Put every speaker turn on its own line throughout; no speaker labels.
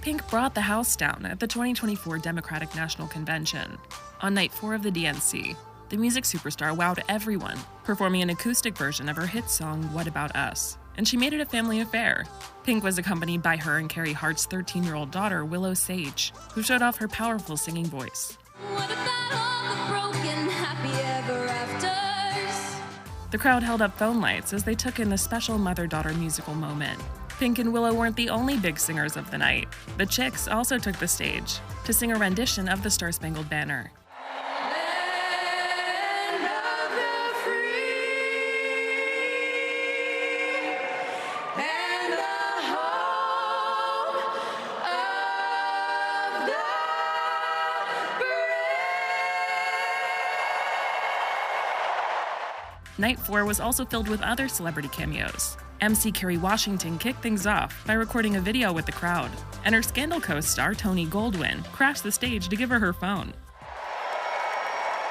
Pink brought the house down at the 2024 Democratic National Convention. On night 4 of the DNC, the music superstar wowed everyone, performing an acoustic version of her hit song, What About Us? And she made it a family affair. Pink was accompanied by her and Carey Hart's 13-year-old daughter, Willow Sage, who showed off her powerful singing voice.
What about all the broken happy ever afters?
The crowd held up phone lights as they took in the special mother-daughter musical moment. Pink and Willow weren't the only big singers of the night. The Chicks also took the stage to sing a rendition of the Star-Spangled Banner. Night 4 was also filled with other celebrity cameos. MC Kerry Washington kicked things off by recording a video with the crowd, and her Scandal co-star Tony Goldwyn crashed the stage to give her her phone.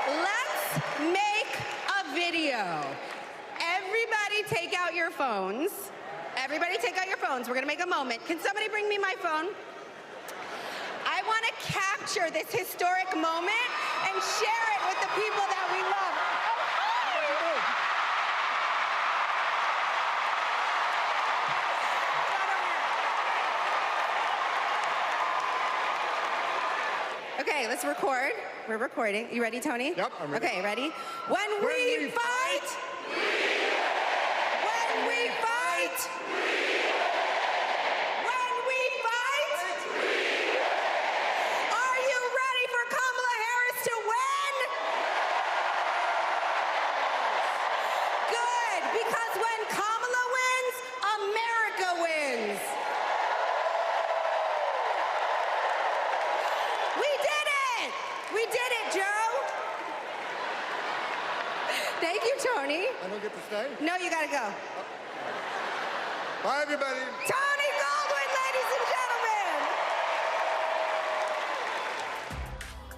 Let's make a video. Everybody take out your phones. Everybody take out your phones. We're gonna make a moment. Can somebody bring me my phone? I wanna capture this historic moment and share it with the people that we love. Okay, let's record. We're recording. You ready, Tony?
Yep, I'm ready.
Okay, ready? When we fight! When we fight! When we fight! Are you ready for Kamala Harris to win? Good, because when Kamala wins, America wins. We did it, Joe. Thank you, Tony.
I don't get to stay?
No, you gotta go.
Bye, everybody.
Tony Goldwyn, ladies and gentlemen.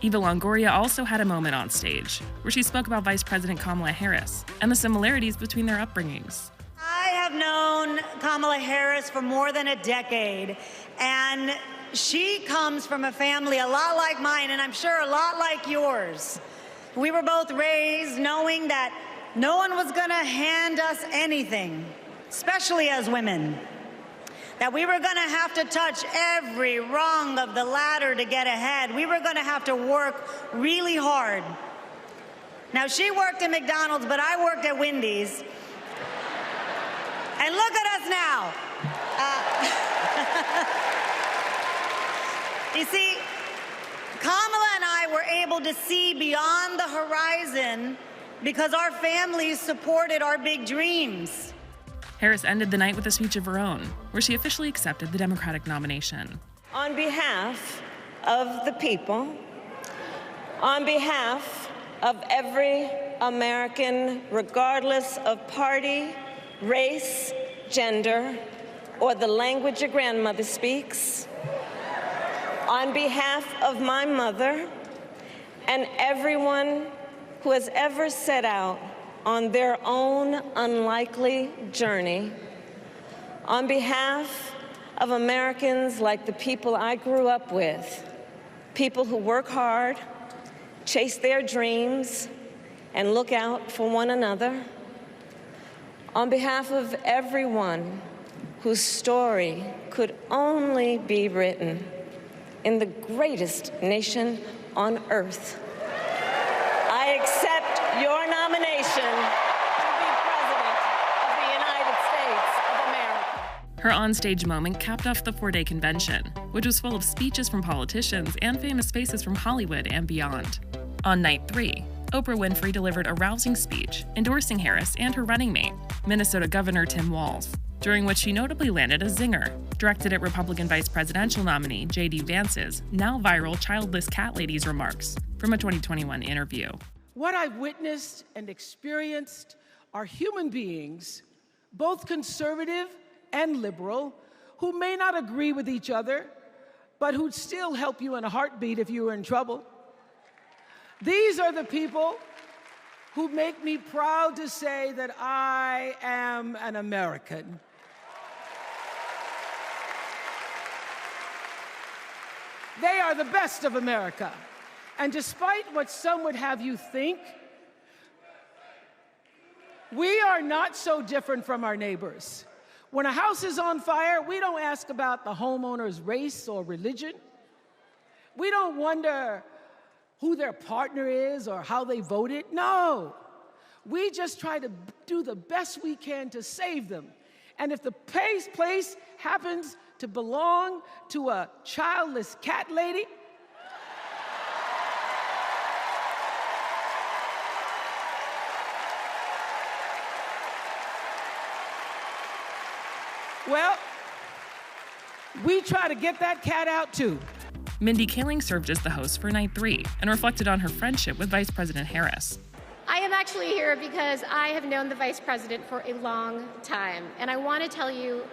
Eva Longoria also had a moment on stage, where she spoke about Vice President Kamala Harris and the similarities between their upbringings.
I have known Kamala Harris for more than a decade, and she comes from a family a lot like mine, and I'm sure a lot like yours. We were both raised knowing that no one was going to hand us anything, especially as women. That we were going to have to touch every rung of the ladder to get ahead. We were going to have to work really hard. Now, she worked at McDonald's, but I worked at Wendy's. And look at us now. You see, Kamala and I were able to see beyond the horizon because our families supported our big dreams.
Harris ended the night with a speech of her own, where she officially accepted the Democratic nomination.
On behalf of the people, on behalf of every American, regardless of party, race, gender, or the language your grandmother speaks, on behalf of my mother and everyone who has ever set out on their own unlikely journey, on behalf of Americans like the people I grew up with, people who work hard, chase their dreams, and look out for one another, on behalf of everyone whose story could only be written in the greatest nation on earth, I accept your nomination to be President of the United States of America.
Her onstage moment capped off the 4-day convention, which was full of speeches from politicians and famous faces from Hollywood and beyond. On night 3, Oprah Winfrey delivered a rousing speech endorsing Harris and her running mate, Minnesota Governor Tim Walz, during which she notably landed a zinger, directed at Republican vice presidential nominee J.D. Vance's now viral childless cat lady's remarks from a 2021 interview.
What I've witnessed and experienced are human beings, both conservative and liberal, who may not agree with each other, but who'd still help you in a heartbeat if you were in trouble. These are the people who make me proud to say that I am an American. They are the best of America. And despite what some would have you think, we are not so different from our neighbors. When a house is on fire, we don't ask about the homeowner's race or religion. We don't wonder who their partner is or how they voted. No. We just try to do the best we can to save them. And if the place happens to belong to a childless cat lady, well, we try to get that cat out too.
Mindy Kaling served as the host for Night 3 and reflected on her friendship with Vice President Harris.
I am actually here because I have known the Vice President for a long time, and I want to tell you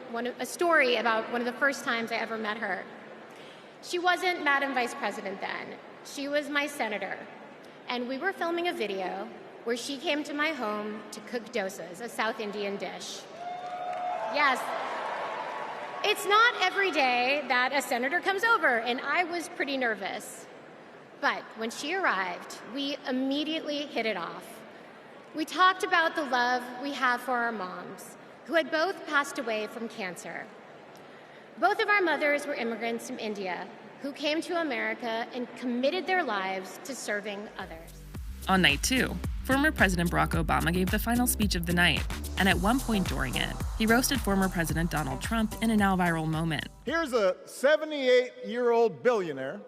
a story about one of the first times I ever met her. She wasn't Madam Vice President then. She was my senator, and we were filming a video where she came to my home to cook dosas, a South Indian dish. Yes. It's not every day that a senator comes over, and I was pretty nervous. But when she arrived, we immediately hit it off. We talked about the love we have for our moms, who had both passed away from cancer. Both of our mothers were immigrants from India who came to America and committed their lives to serving others.
On Night 2, former President Barack Obama gave the final speech of the night, and at one point during it, he roasted former President Donald Trump in a now viral moment.
Here's a 78-year-old billionaire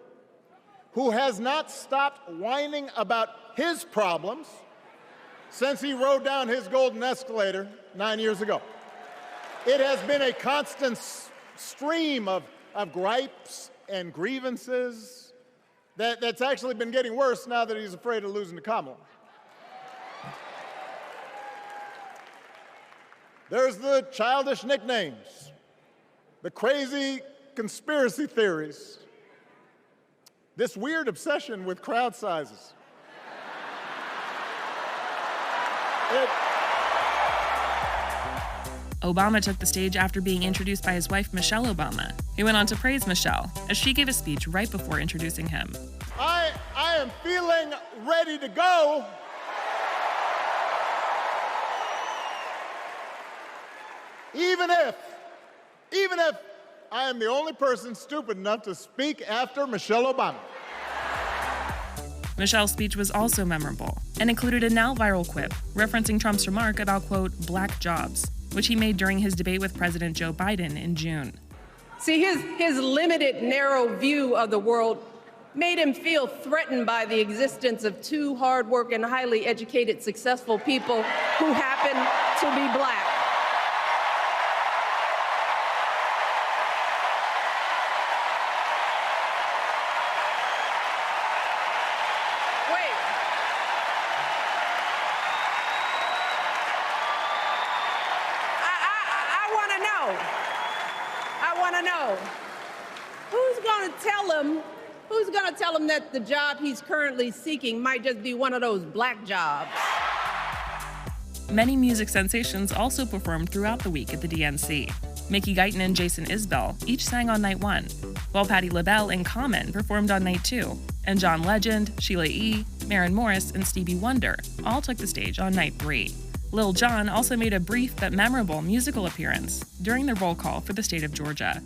who has not stopped whining about his problems since he rode down his golden escalator 9 years ago. It has been a constant stream of gripes and grievances that's actually been getting worse now that he's afraid of losing to Kamala. There's the childish nicknames, the crazy conspiracy theories, this weird obsession with crowd sizes.
Obama took the stage after being introduced by his wife, Michelle Obama. He went on to praise Michelle as she gave a speech right before introducing him.
I am feeling ready to go. Even if I am the only person stupid enough to speak after Michelle Obama.
Michelle's speech was also memorable and included a now viral quip referencing Trump's remark about, quote, black jobs, which he made during his debate with President Joe Biden in June.
See, his limited, narrow view of the world made him feel threatened by the existence of two hardworking, highly educated, successful people who happen to be black. I want to know who's going to tell him that the job he's currently seeking might just be one of those black jobs.
Many music sensations also performed throughout the week at the DNC. Mickey Guyton and Jason Isbell each sang on Night 1, while Patti LaBelle and Common performed on Night 2, and John Legend, Sheila E., Maren Morris, and Stevie Wonder all took the stage on Night 3. Lil Jon also made a brief but memorable musical appearance during the roll call for the state of Georgia.